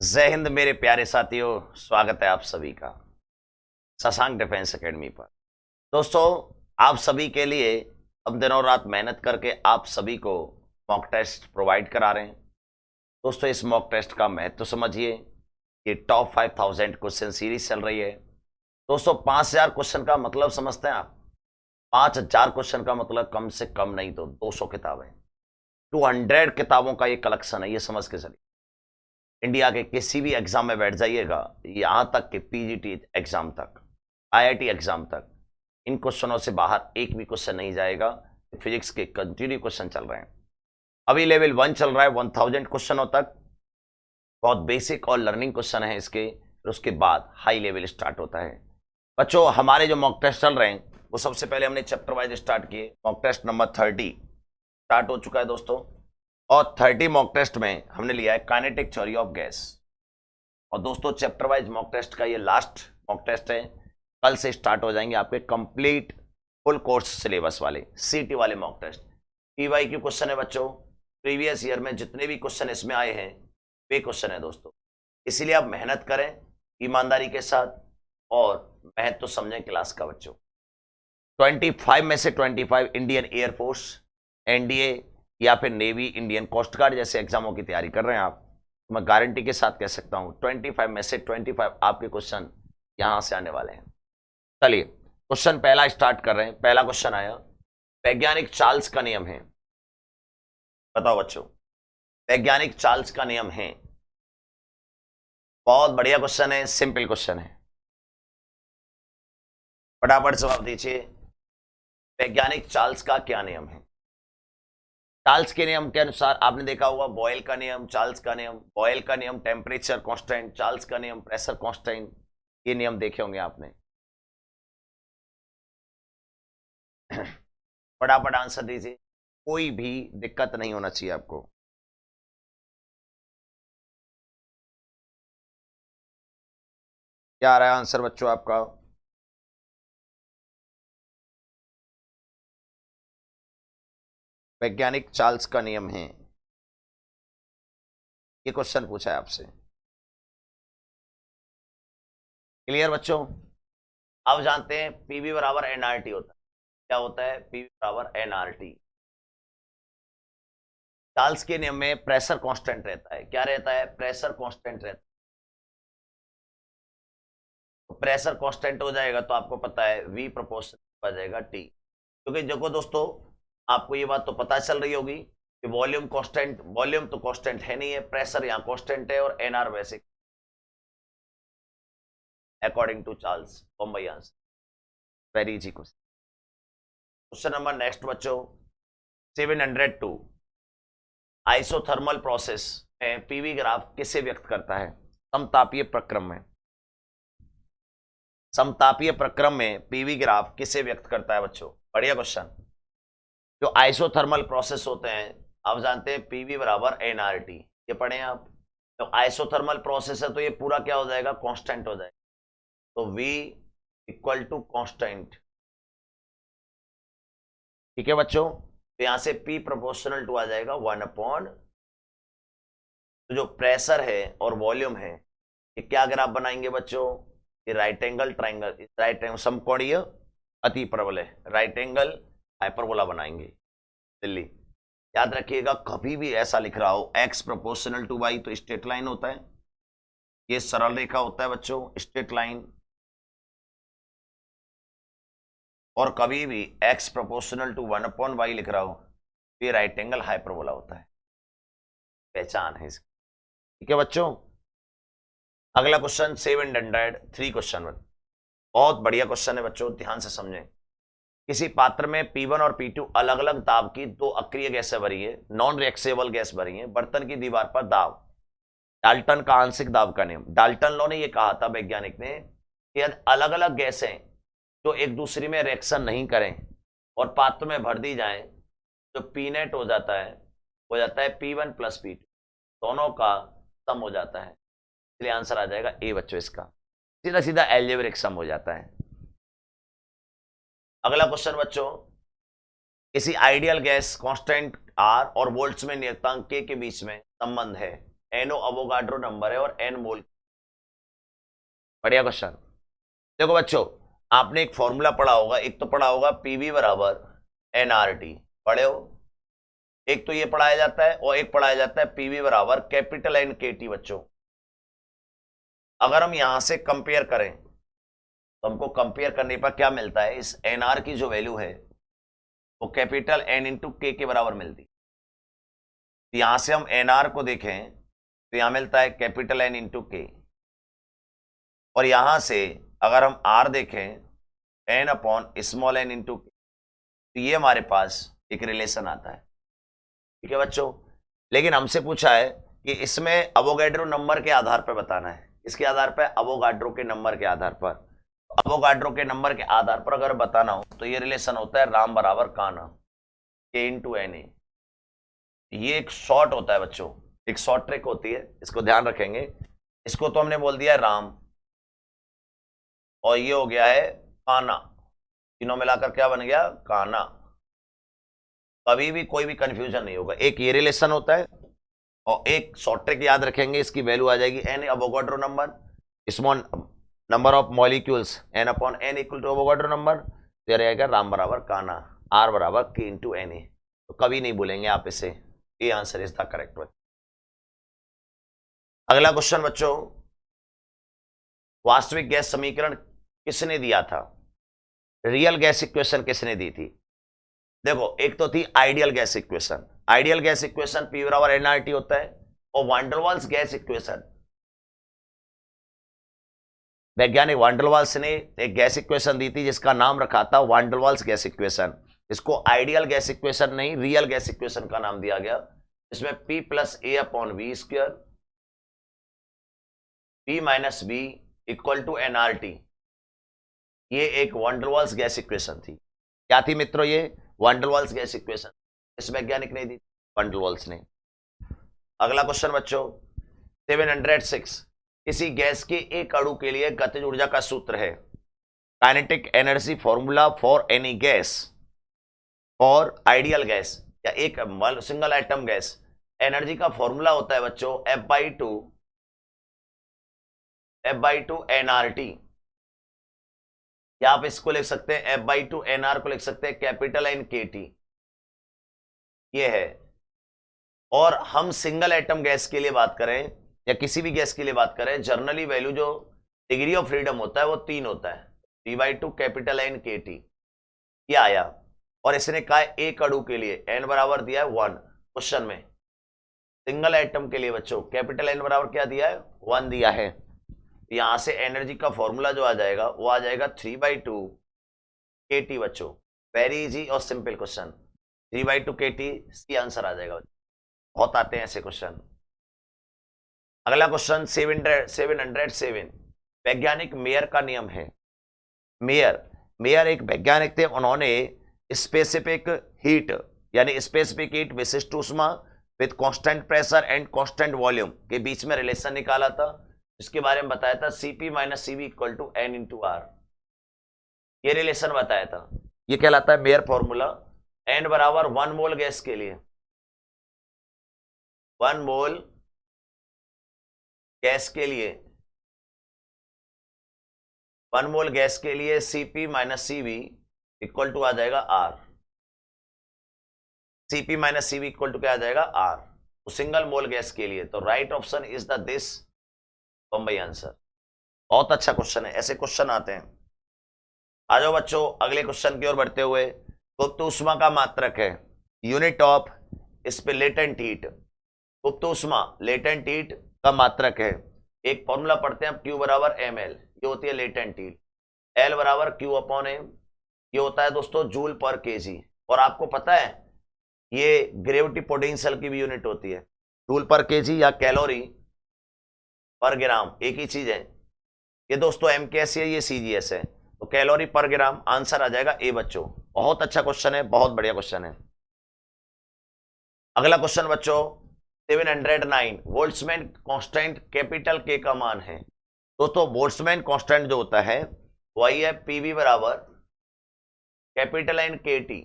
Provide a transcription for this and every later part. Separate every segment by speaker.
Speaker 1: जय हिंद मेरे प्यारे साथियों। स्वागत है आप सभी का शशांक डिफेंस एकेडमी पर। दोस्तों, आप सभी के लिए हम दिनों रात मेहनत करके आप सभी को मॉक टेस्ट प्रोवाइड करा रहे हैं। दोस्तों, इस मॉक टेस्ट का महत्व समझिए। ये टॉप 5000 क्वेश्चन सीरीज चल रही है। दोस्तों, 5000 क्वेश्चन का मतलब समझते हैं आप? 5000 क्वेश्चन का मतलब कम से कम नहीं तो 200 किताबें, 200 किताबों का ये कलेक्शन है। ये समझ के चलिए, इंडिया के किसी भी एग्जाम में बैठ जाइएगा, यहां तक कि पीजीटी एग्जाम तक, आईआईटी एग्जाम तक, इन क्वेश्चनों से बाहर एक भी क्वेश्चन नहीं जाएगा। फिजिक्स के कंटिन्यू क्वेश्चन चल रहे हैं। अभी लेवल 1 चल रहा है 1000 क्वेश्चनों तक। बहुत बेसिक और लर्निंग क्वेश्चन है इसके, फिर उसके बाद हाई लेवल स्टार्ट होता है। बच्चों, हमारे जो मॉक टेस्ट चल रहे हैं वो सबसे पहले हमने चैप्टर वाइज स्टार्ट किए। मॉक टेस्ट नंबर 30 स्टार्ट हो चुका है दोस्तों, और 30 मॉक टेस्ट में हमने लिया है काइनेटिक थ्योरी ऑफ गैस। और दोस्तों, चैप्टर वाइज मॉक टेस्ट का ये लास्ट मॉक टेस्ट है। कल से स्टार्ट हो जाएंगे आपके कंप्लीट फुल कोर्स सिलेबस वाले सीटी वाले मॉक टेस्ट। पीवाईक्यू क्वेश्चन है बच्चों, प्रीवियस ईयर में जितने भी क्वेश्चन इसमें आए हैं वे क्वेश्चन है दोस्तों। इसीलिए आप मेहनत करें ईमानदारी के साथ और महत्व तो समझें क्लास का बच्चों। 25 में से 25 इंडियन एयरफोर्स, एनडीए या फिर नेवी, इंडियन कोस्ट गार्ड जैसे एग्जामों की तैयारी कर रहे हैं आप, तो मैं गारंटी के साथ कह सकता हूं 25 में से 25 आपके क्वेश्चन यहां से आने वाले हैं। चलिए, क्वेश्चन पहला स्टार्ट कर रहे हैं। पहला क्वेश्चन आया, वैज्ञानिक चार्ल्स का नियम है। बताओ बच्चों, वैज्ञानिक चार्ल्स का नियम है। बहुत बढ़िया क्वेश्चन है, सिंपल क्वेश्चन है, फटाफट जवाब दीजिए। वैज्ञानिक चार्ल्स का क्या नियम है? चार्ल्स के नियम के अनुसार आपने देखा होगा बॉयल का नियम, चार्ल्स का नियम। बॉयल का नियम टेम्परेचर कांस्टेंट, चार्ल्स का नियम प्रेशर कांस्टेंट। ये नियम देखे होंगे आपने। फटाफट आंसर दीजिए, कोई भी दिक्कत नहीं होना चाहिए आपको। क्या आ रहा है आंसर बच्चों आपका? वैज्ञानिक चार्ल्स का नियम है, ये क्वेश्चन पूछा है आपसे। क्लियर बच्चों? अब जानते हैं पीवी बराबर एनआरटी होता है। क्या होता है पीवी बराबर एनआरटी? चार्ल्स के नियम में प्रेशर कांस्टेंट रहता है। क्या रहता है? प्रेशर कांस्टेंट रहता है। तो प्रेशर कांस्टेंट हो जाएगा तो आपको पता है वी प्रोपोर्शनल हो जाएगा टी। क्योंकि देखो दोस्तों, आपको ये बात तो पता चल रही होगी कि वॉल्यूम कांस्टेंट, वॉल्यूम तो कांस्टेंट है नहीं है, प्रेशर यहाँ कांस्टेंट है और एनआर वैसे according to Charles. Bombay answer, very easy question. Question number next बच्चों, 702 आइसोथर्मल प्रोसेस में पीवी ग्राफ किसे व्यक्त करता है? समतापीय प्रक्रम में। समतापीय प्रक्रम में पीवी ग्राफ किसे व्यक्त करता है बच्चों? बढ़िया क्वेश्चन। जो आइसोथर्मल प्रोसेस होते हैं, आप जानते हैं पीवी बराबर एनआरटी, ये पढ़े हैं आप। तो आइसोथर्मल प्रोसेस है तो ये पूरा क्या हो जाएगा? कांस्टेंट हो जाएगा। तो V इक्वल टू कांस्टेंट। ठीक है बच्चों, तो यहां से P प्रोपोर्शनल टू आ जाएगा 1/। तो जो प्रेशर है और वॉल्यूम है, ये क्या ग्राफ बनाएंगे बच्चों? ये right angle triangle, right angle समकोणीय अति प्रबल है, राइट एंगल हाइपरबोला बनाएंगे। दिल्ली याद रखिएगा, कभी भी ऐसा लिख रहा हो x प्रोपोर्शनल टू y तो स्ट्रेट लाइन होता है, ये सरल रेखा होता है बच्चों, स्ट्रेट लाइन। और कभी भी x प्रोपोर्शनल टू 1/y लिख रहा हो तो ये राइट एंगल हाइपरबोला होता है। पहचान है इसकी। ठीक है बच्चों, अगला क्वेश्चन 703 क्वेश्चन। बहुत बढ़िया क्वेश्चन है बच्चों, ध्यान से समझें। किसी पात्र में P1 और P2 अलग अलग दाब की दो अक्रिय गैसें भरी है, नॉन रिएक्सेबल गैस भरी है। बर्तन की दीवार पर दाब, डाल्टन का आंशिक दाब का नियम। डाल्टन लॉ ने यह कहा था, वैज्ञानिक ने, कि यदि अलग अलग गैसें जो एक दूसरे में रिएक्शन नहीं करें और पात्र में भर दी जाए, जो पी नेट हो जाता है P1 प्लस P2, दोनों का सम हो जाता है। इसलिए आंसर आ जाएगा ए बच्चों, इसका सीधा सीधा एल्जेब्रिक सम हो जाता है। अगला क्वेश्चन बच्चों, किसी आइडियल गैस कांस्टेंट आर और वोल्ट्स में नियतांक के बीच में संबंध है, NO अवोगाड्रो नंबर है और N मोल। बढ़िया क्वेश्चन। देखो बच्चों, आपने एक फॉर्मूला पढ़ा होगा, एक तो पढ़ा होगा PV बराबर NRT, पढ़े हो? एक तो ये पढ़ाया जाता है और एक पढ़ाया जाता है PV बराबर कैपिटल N KT। बच्चों अगर हम यहां से कंपेयर करें तो हमको कंपेयर करने पर क्या मिलता है, इस NR की जो वैल्यू है वो कैपिटल N इंटू के बराबर मिलती। तो यहां से हम NR को देखें तो यहां मिलता है कैपिटल N इंटू के, और यहां से अगर हम R देखें N upon small n into के, तो ये हमारे पास एक रिलेशन आता है। ठीक है बच्चों, लेकिन हमसे पूछा है कि इसमें अवोगाड्रो नंबर के आधार पर बताना है। इसके आधार पर, अवोगाड्रो के नंबर के आधार पर। अवोगाड्रो के नंबर के आधार पर अगर बताना हो तो ये रिलेशन होता है राम बराबर काना, के इंटू एन ए। ये एक शॉर्ट होता है बच्चों, एक शॉर्ट ट्रिक होती है, इसको ध्यान रखेंगे। इसको तो हमने बोल दिया है राम, और ये हो गया है काना, तीनों मिलाकर क्या बन गया, काना। कभी भी कोई भी कंफ्यूजन नहीं होगा। एक ये रिलेशन होता है और एक शॉर्ट ट्रिक याद रखेंगे, इसकी वैल्यू आ जाएगी N Avogadro number, small number of molecules N upon N equal to Avogadro number. तो रहेगा राम बराबर काना, आर बराबर के इंटू एन ए। तो कभी नहीं भूलेंगे आप इसे, ये answer is the correct one. अगला क्वेश्चन बच्चों, वास्तविक गैस समीकरण किसने दिया था? रियल गैस इक्वेशन किसने दी थी? देखो, एक तो थी ideal gas equation. Ideal gas equation P बराबर एनआरटी होता है, और वान डेर वाल्स गैस इक्वेशन, वैज्ञानिक वान डेर वाल्स ने एक गैस इक्वेशन दी थी जिसका नाम रखा था van der Waals gas equation. इसको आइडियल गैस इक्वेशन नहीं, रियल गैस इक्वेशन का नाम दिया गया। इसमें P plus a upon V square, P minus B equal to NRT, ये एक van der Waals gas equation थी। क्या थी मित्रों? ये van der Waals gas equation. इस वैज्ञानिक ने दी, वान डेर वाल्स ने। अगला क्वेश्चन बच्चों 706, किसी गैस के एक अणु के लिए गतिज ऊर्जा का सूत्र है। Kinetic energy formula for any gas, for ideal gas या एक सिंगल एटम गैस, एनर्जी का फॉर्मूला होता है बच्चों F/2 NRT। या आप इसको लिख सकते हैं F/2 NR को लिख सकते हैं कैपिटल N KT, ये है। और हम सिंगल एटम गैस के लिए बात करें या किसी भी गैस के लिए बात करें, जर्नली वैल्यू जो डिग्री ऑफ फ्रीडम होता है वो 3 होता है, P/2 कैपिटल N KT, ये आया। और इसने कहा एक अणु के लिए n बराबर दिया है 1, क्वेश्चन में सिंगल एटम के लिए बच्चों कैपिटल N बराबर क्या दिया है, 1 दिया है। यहां से एनर्जी का फॉर्मूला जो आ जाएगा वो आ जाएगा 3/2 KT बच्चों। वेरी इजी और simple question, 3/2 KT C answer आ जाएगा। बहुत आते हैं ऐसे क्वेश्चन। अगला क्वेश्चन 707, वैज्ञानिक मेयर का नियम है। मेयर एक वैज्ञानिक थे, उन्होंने स्पेसिफिक हीट यानी स्पेसिफिक हीट विशिष्ट ऊष्मा with constant pressure and constant volume के बीच में रिलेशन निकाला था। इसके बारे में बताया था Cp minus CV equal to N into R, ये रिलेशन बताया था। ये कहलाता है मेयर फॉर्मूला। N बराबर 1 मोल गैस के लिए, 1 मोल गैस के लिए, 1 मोल गैस के लिए Cp minus CV equal to आ जाएगा R। Cp minus CV equal to क्या आ जाएगा, R। तो सिंगल मोल गैस के लिए, तो right option is the this Bombay answer. बहुत अच्छा क्वेश्चन है, ऐसे क्वेश्चन आते हैं। आ जाओ बच्चों अगले क्वेश्चन की ओर बढ़ते हुए। गुप्त ऊष्मा का मात्रक है, यूनिट ऑफ इस पे लेटेंट हीट। गुप्त ऊष्मा लेटेंट हीट का मात्रक है। एक फॉर्मूला पढ़ते हैं Q बराबर ml, ये होती है लेटेंट हीट। L बराबर Q अपॉन M, ये होता है दोस्तों जूल पर केजी। और आपको पता है ये ग्रेविटी पोटेंशियल की भी यूनिट होती है, जूल पर केजी या कैलोरी पर ग्राम, एक ही चीज है। ये दोस्तों MKS है, ये CGS है। तो कैलोरी पर ग्राम, आंसर आ जाएगा ए बच्चों। बहुत अच्छा क्वेश्चन है, बहुत बढ़िया क्वेश्चन है। अगला क्वेश्चन बच्चों 709, बोल्ट्जमैन कांस्टेंट कैपिटल के का मान है। दोस्तों बोल्ट्जमैन कांस्टेंट जो होता है वही है PV बराबर कैपिटल N KT।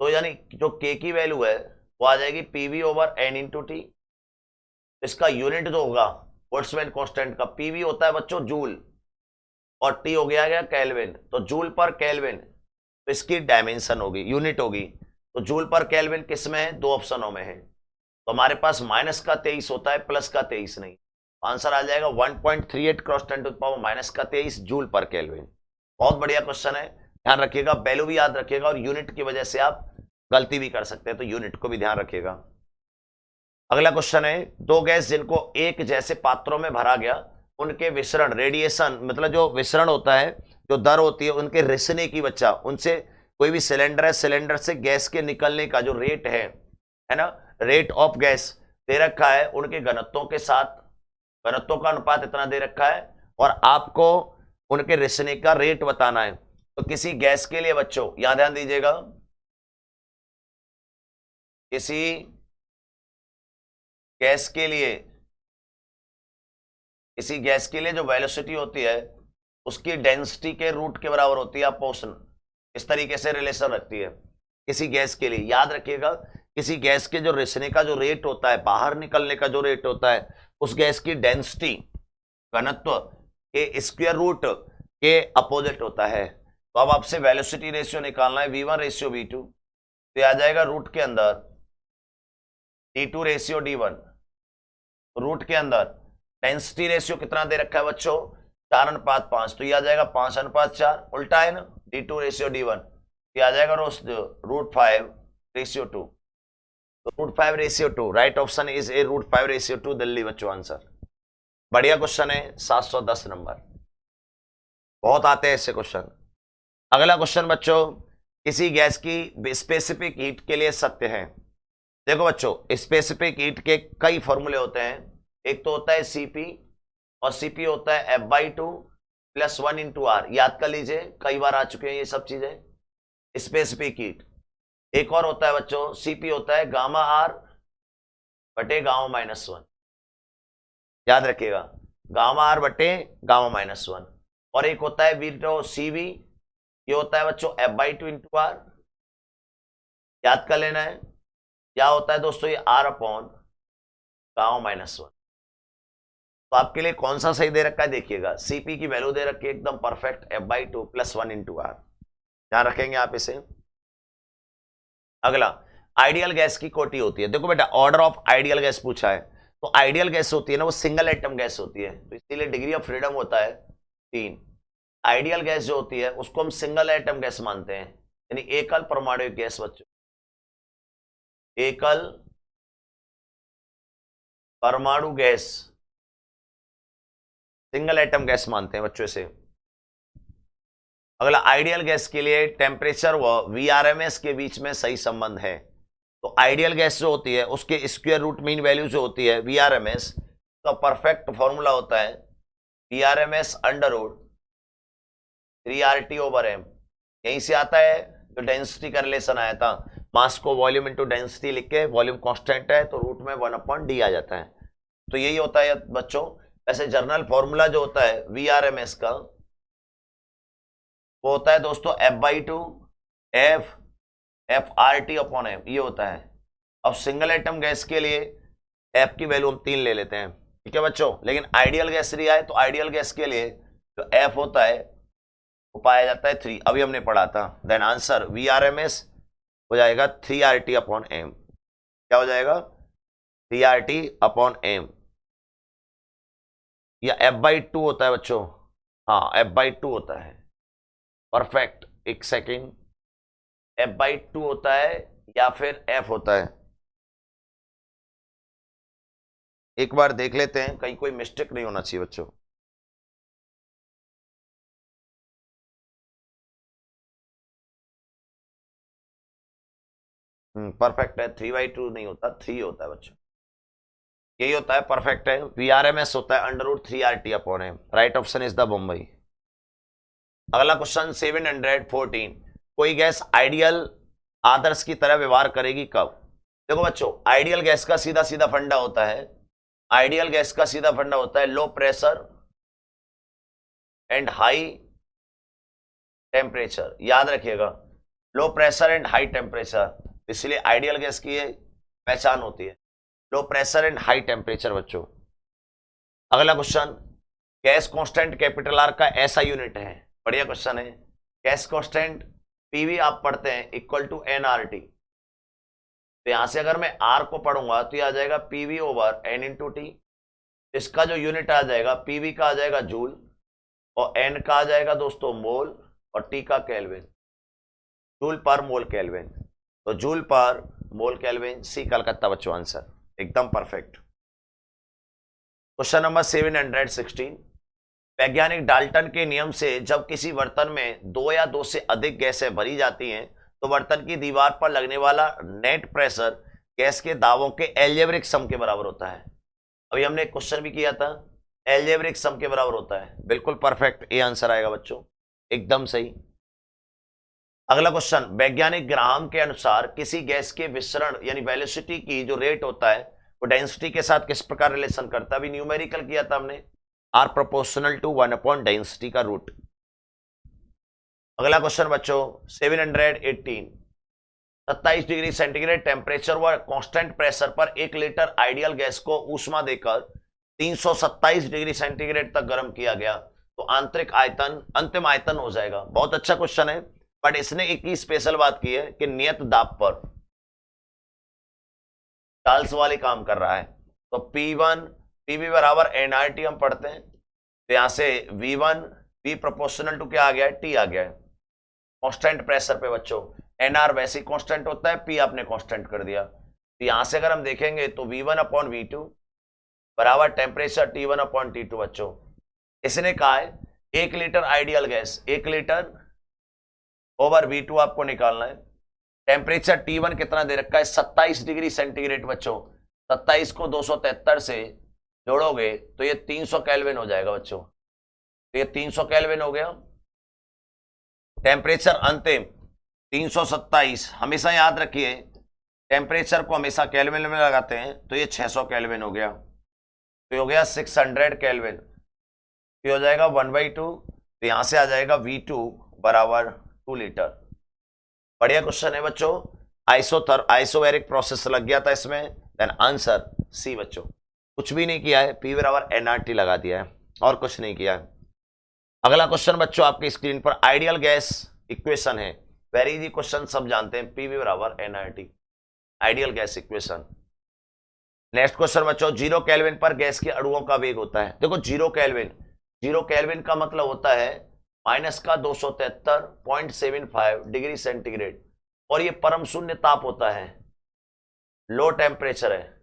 Speaker 1: तो यानी जो K की वैल्यू है वो आ जाएगी PV over N into T। इसका यूनिट जो होगा बोल्ट्जमैन कांस्टेंट का, पीवी होता है बच्चों जूल और टी हो गया केल्विन, तो जूल पर केल्विन, तो इसकी डायमेंशन होगी, यूनिट होगी। तो जूल पर केल्विन किस में है? 2 ऑप्शनों में है। तो हमारे पास माइनस का 23 होता है, प्लस का 23 नहीं। आंसर आ जाएगा 1.38 cross 10 to the power minus का 23 जूल पर केल्विन। बहुत बढ़िया क्वेश्चन है, ध्यान रखिएगा, वैल्यू भी याद रखिएगा, और यूनिट की वजह से आप गलती भी कर सकते हैं, तो यूनिट को भी ध्यान रखिएगा। अगला क्वेश्चन है, 2 गैस जिनको एक जैसे पात्रों में भरा गया, उनके विसरण रेडिएशन, मतलब जो विसरण होता है, जो दर होती है उनके रिसने की बच्चा, उनसे कोई भी सिलेंडर है, सिलेंडर से गैस के निकलने का जो रेट है ना, रेट ऑफ गैस दे रखा है, उनके घनत्वों के साथ, घनत्वों का अनुपात इतना दे रखा है, और आपको उनके रिसने का रेट बताना है। तो किसी गैस के लिए बच्चों यहां ध्यान दीजिएगा, किसी गैस के लिए, किसी गैस के लिए जो वेलोसिटी होती है उसकी डेंसिटी के रूट के बराबर होती है, अपोर्शन, इस तरीके से रिलेशन रखती है किसी गैस के लिए। याद रखिएगा, किसी गैस के जो रिसने का जो रेट होता है, बाहर निकलने का जो रेट होता है, उस गैस की डेंसिटी, घनत्व के स्क्वायर रूट के अपोजिट होता है। तो अब आपसे वेलोसिटी रेशियो निकालना है, v1 रेशियो v2, तो आ जाएगा रूट के अंदर d2 रेशियो d1, रूट के अंदर डेंसिटी रेशियो कितना दे रखा है बच्चों? 4:5, तो ये आ जाएगा 5:4, उल्टा है ना, d2 रेशियो d1, ये आ जाएगा √5 रेशियो 2, तो √5 ratio 2, right option is a √5 ratio 2 Delhi बच्चों आंसर। बढ़िया क्वेश्चन है, 710 नंबर, बहुत आते हैं ऐसे क्वेश्चन। अगला क्वेश्चन बच्चों, किसी गैस की स्पेसिफिक हीट के लिए सत्य है। देखो बच्चों, स्पेसिफिक हीट के कई फॉर्मूले होते हैं, एक तो होता है सीपी, और सीपी होता है F/2 + 1 × R, याद कर लीजिए, कई बार आ चुके हैं ये सब चीजें, स्पेसिफिक हीट। एक और होता है बच्चों, सीपी होता है गामा R बटे गामा -1, याद रखिएगा, गामा R बटे गामा -1। और एक होता है वीटो सीवी, ये होता है बच्चों F/2 × R, याद कर लेना है। क्या होता है दोस्तों? ये R अपॉन गामा -1। तो आपके लिए कौन सा सही दे रखा है देखिएगा, सीपी की वैल्यू दे रखी है एकदम परफेक्ट, F/2 + 1 × R, ध्यान रखेंगे आप इसे। अगला, आइडियल गैस की कोटि होती है। देखो बेटा, ऑर्डर ऑफ आइडियल गैस पूछा है, तो आइडियल गैस होती है ना, वो सिंगल एटम गैस होती है, तो इसीलिए डिग्री ऑफ फ्रीडम होता है 3। आइडियल गैस जो होती है उसको हम सिंगल एटम गैस मानते हैं, यानी एकल परमाणु गैस बच्चों, एकल परमाणु गैस, सिंगल एटम गैस मानते हैं बच्चों इसे। अगला, आइडियल गैस के लिए टेम्परेचर व Vrms के बीच में सही संबंध है। तो आइडियल गैस जो होती है उसके स्क्वायर रूट मीन वैल्यू जो होती है Vrms का परफेक्ट फॉर्मूला होता है Vrms √3RT/m, यहीं से आता है जो डेंसिटी का रिलेशन आया था, मास को वॉल्यूम इंटू डेंसिटी लिख के, वॉल्यूम कांस्टेंट है तो रूट में 1/d आ जाता है, तो यही होता है बच्चों। ऐसे जर्नल फॉर्मूला जो होता है Vrms का, वो होता है दोस्तों F/2 FRT/m, ये होता है। अब सिंगल एटम गैस के लिए F की वैल्यू हम 3 ले लेते हैं, ठीक है बच्चों, लेकिन आइडियल गैस दिया है तो आइडियल गैस के लिए जो F होता है वो पाया जाता है 3, अभी हमने पढ़ा था। देन आंसर Vrms हो जाएगा 3RT/m, क्या हो जाएगा? 3RT/m, या F/2 होता है बच्चों, हाँ F/2 होता है, परफेक्ट, एक सेकेंड, F/2 होता है या फिर F होता है, एक बार देख लेते हैं, कहीं कोई मिस्टेक नहीं होना चाहिए बच्चों। परफेक्ट है, 3/2 नहीं होता, 3 होता है बच्चों, यही होता है, परफेक्ट है। Vrms होता है √3RT/m, right option is the Mumbai. अगला क्वेश्चन 714, कोई गैस आइडियल आदर्श की तरह व्यवहार करेगी कब? देखो बच्चों, आइडियल गैस का सीधा सीधा फंडा होता है, आइडियल गैस का सीधा फंडा होता है low pressure and high temperature, याद रखिएगा, low pressure and high temperature, इसलिए आइडियल गैस की ये पहचान होती है। Low pressure and high temperature बच्चों। अगला question, gas constant capital R का ऐसा यूनिट है, बढ़िया क्वेश्चन है। गैस कांस्टेंट पीवी आप पढ़ते हैं इक्वल टू एनआरटी, तो यहां से अगर मैं आर को पढ़ूंगा तो ये आ जाएगा PV over N into T. इसका जो यूनिट आ जाएगा, पीवी का आ जाएगा जूल, और एन का आ जाएगा दोस्तों मोल, और टी का केल्विन, जूल पर मोल केल्विन। तो जूल पर मोल केल्विन, सी कलकत्ता बच्चों आंसर, एकदम परफेक्ट। क्वेश्चन नंबर 716, वैज्ञानिक डाल्टन के नियम से जब किसी बर्तन में 2 या 2 से अधिक गैसें भरी जाती हैं तो बर्तन की दीवार पर लगने वाला नेट प्रेशर गैस के दावों के एल्जेब्रिक सम के बराबर होता है। अभी हमने एक क्वेश्चन भी किया था, एल्जेब्रिक सम के बराबर होता है, बिल्कुल परफेक्ट, ये आंसर आएगा बच्चों, एकदम सही। अगला क्वेश्चन, वैज्ञानिक ग्राहम के अनुसार किसी गैस के विसरण यानी वेलोसिटी की जो रेट होता है वो डेंसिटी के साथ किस प्रकार रिलेशन करता है? अभी न्यूमेरिकल किया था हमने, R proportional to 1 upon density का रूट। अगला क्वेश्चन बच्चों 718, 27 डिग्री सेंटीग्रेड टेम्परेचर व कांस्टेंट प्रेशर पर 1 लीटर आइडियल गैस को ऊष्मा देकर 327 डिग्री सेंटीग्रेड तक गर्म किया गया तो आंतरिक आयतन अंतिम आयतन हो जाएगा। बहुत अच्छा क्वेश्चन है, बट इसने एक ही स्पेशल बात की है कि नियत दाब पर चार्ल्स वाली काम कर रहा है। तो P1 PV बराबर nRT हम पढ़ते हैं, तो यहां से V1 V प्रोपोर्शनल टू क्या आ गया है? T आ गया है। कांस्टेंट प्रेशर पे बच्चों NR वैसे ही कांस्टेंट होता है, P आपने कांस्टेंट कर दिया, तो यहां से अगर हम देखेंगे तो V1 अपॉन V2 बराबर टेम्परेचर T1 अपॉन T2 बच्चों। इसने कहा है 1 litre ideal gas, 1 litre over V2 आपको निकालना है। टेम्परेचर T1 कितना दे रखा है? 27 डिग्री सेंटीग्रेड बच्चों। 27 को 273 से जोड़ोगे तो ये 300 केल्विन हो जाएगा बच्चों, तो ये 300 केल्विन हो गया। टेम्परेचर अंतिम 327, हमेशा याद रखिए टेम्परेचर को हमेशा केल्विन में लगाते हैं, तो ये 600 केल्विन हो गया, तो ये हो गया 600 केल्विन, तो हो जाएगा 1/2, तो यहां से आ जाएगा V2 बराबर 2 लीटर। बढ़िया क्वेश्चन है बच्चों, आइसोबैरिक प्रोसेस लग गया था इसमें, देन आंसर सी बच्चों, कुछ भी नहीं किया है, P बराबर nRT लगा दिया है और कुछ नहीं किया है। अगला क्वेश्चन बच्चों आपकी स्क्रीन पर आइडियल गैस इक्वेशन है, वेरी इजी क्वेश्चन, सब जानते हैं, PV बराबर nRT, ideal gas equation. Next question बच्चों, 0 केल्विन पर गैस के अणुओं का वेग होता है। देखो 0 केल्विन का मतलब होता है माइनस का 273.75 डिग्री सेंटीग्रेड, और ये परम शून्य ताप होता है, लो टेम्परेचर है,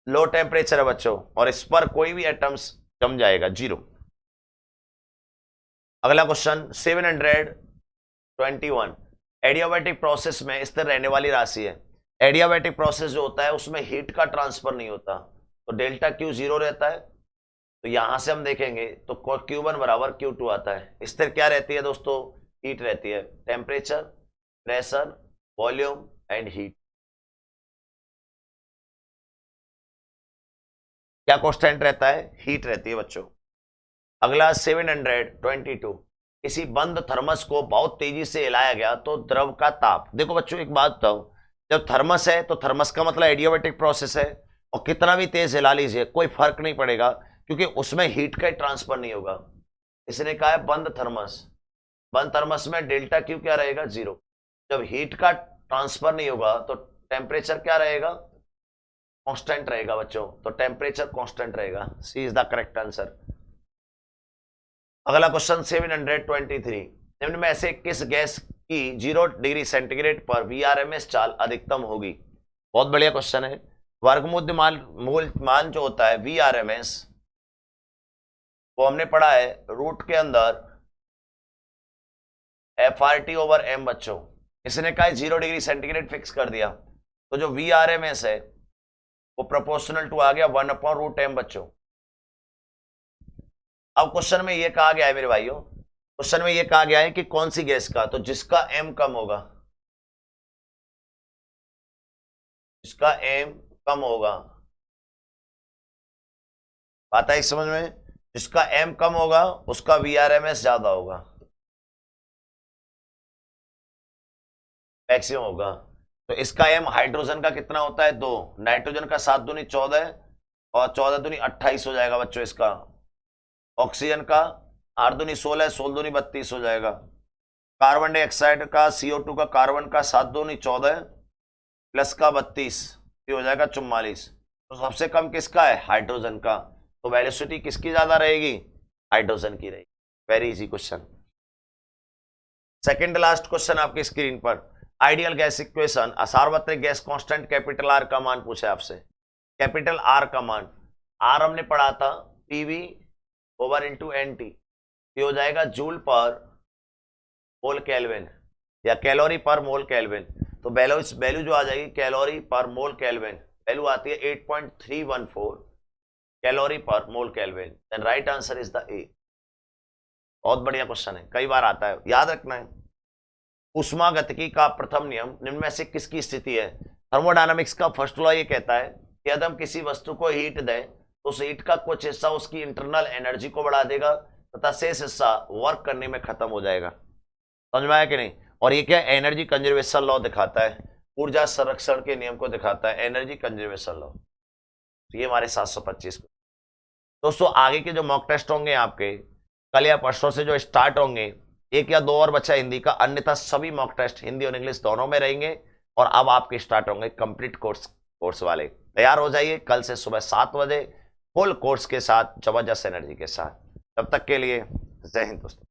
Speaker 1: लो टेम्परेचर है बच्चों, और इस पर कोई भी एटम्स जम जाएगा, 0। अगला क्वेश्चन 721, एडियाबैटिक प्रोसेस में स्थिर रहने वाली राशि है। एडियाबैटिक प्रोसेस जो होता है उसमें हीट का ट्रांसफर नहीं होता, तो डेल्टा Q 0 रहता है, तो यहां से हम देखेंगे तो Q1 बराबर Q2 आता है। स्थिर क्या रहती है दोस्तों? हीट रहती है, temperature, pressure, volume and heat. क्या कांस्टेंट रहता है? हीट रहती है बच्चों। अगला 722, किसी बंद थर्मस को बहुत तेजी से हिलाया गया तो द्रव का ताप। देखो बच्चों एक बात बताओ, जब थर्मस है तो थर्मस का मतलब एडियाबैटिक प्रोसेस है, और कितना भी तेज हिला लीजिए कोई फर्क नहीं पड़ेगा, क्योंकि उसमें हीट का ट्रांसफर नहीं होगा। इसने कहा है बंद थर्मस में डेल्टा Q क्या रहेगा? 0। जब हीट का ट्रांसफर नहीं होगा तो टेम्परेचर क्या रहेगा? कांस्टेंट रहेगा बच्चों, तो टेम्परेचर कांस्टेंट रहेगा, सी इज द करेक्ट आंसर। अगला क्वेश्चन 723, निम्न में से किस गैस की 0 डिग्री सेंटीग्रेड पर VRMS चाल अधिकतम होगी? बहुत बढ़िया क्वेश्चन है। वर्गमूल मान जो होता है VRMS, वो हमने पढ़ा है रूट के अंदर FRT ओवर M बच्चों। इसने कहा 0 डिग्री सेंटीग्रेड फिक्स कर दिया, तो जो VRMS है वो प्रोपोर्शनल टू आ गया 1 अपॉन रूट M बच्चों। अब क्वेश्चन में ये कहा गया है मेरे भाइयों, क्वेश्चन में ये कहा गया है कि कौन सी गैस का, तो जिसका M कम होगा, जिसका M कम होगा, आता है समझ में? जिसका M कम होगा उसका VRMS ज्यादा होगा, मैक्सिमम होगा। तो इसका m हाइड्रोजन का कितना होता है 2, नाइट्रोजन का 7 दूनी 14 और 14 दूनी 28 हो जाएगा बच्चों इसका। ऑक्सीजन का 8 दूनी 16, 16 दूनी 32 हो जाएगा। कार्बन डाइऑक्साइड का CO2 का कार्बन का 7 दूनी 14 प्लस का 32 ये हो जाएगा 44। तो सबसे कम किसका है हाइड्रोजन का, तो वेलोसिटी किसकी ज्यादा रहेगी हाइड्रोजन की रहेगी। Very easy question. Second last question आपकी स्क्रीन पर, आइडियल गैस इक्वेशन, सार्वत्रिक गैस कांस्टेंट कैपिटल आर का मान पूछा आपसे। कैपिटल आर का मान, आर हमने पढ़ा था PV over into N T, ये हो जाएगा जूल पर मोल केल्विन या कैलोरी पर मोल केल्विन। तो वैल्यू जो आ जाएगी कैलोरी पर मोल केल्विन, वैल्यू आती है 8.314 कैलोरी पर mole kelvin. Then right answer is the A. बहुत बढ़िया क्वेश्चन है, कई बार आता है, याद रखना है। ऊष्मागतिकी का प्रथम नियम निम्न में से किसकी स्थिति है। थर्मोडायनामिक्स का फर्स्ट लॉ ये कहता है कि यदि हम किसी वस्तु को हीट दें तो उस हीट का कुछ हिस्सा उसकी इंटरनल एनर्जी को बढ़ा देगा तथा शेष हिस्सा वर्क करने में खत्म हो जाएगा। समझ में आया कि नहीं। और ये क्या एनर्जी कंजर्वेशन लॉ दिखाता है, ऊर्जा संरक्षण के नियम को दिखाता है, एनर्जी कंजर्वेशन लॉ। तो ये हमारे 725। दोस्तों आगे के जो मॉक टेस्ट होंगे आपके कल या परसों से जो स्टार्ट होंगे, 1 या 2 और बचा हिंदी का, अन्यथा सभी मॉक टेस्ट हिंदी और इंग्लिश दोनों में रहेंगे। और अब आपके स्टार्ट होंगे कंप्लीट कोर्स वाले। तैयार हो जाइए कल से सुबह 7 बजे फुल कोर्स के साथ, जबरदस्त एनर्जी के साथ। तब तक के लिए जय हिंद दोस्तों।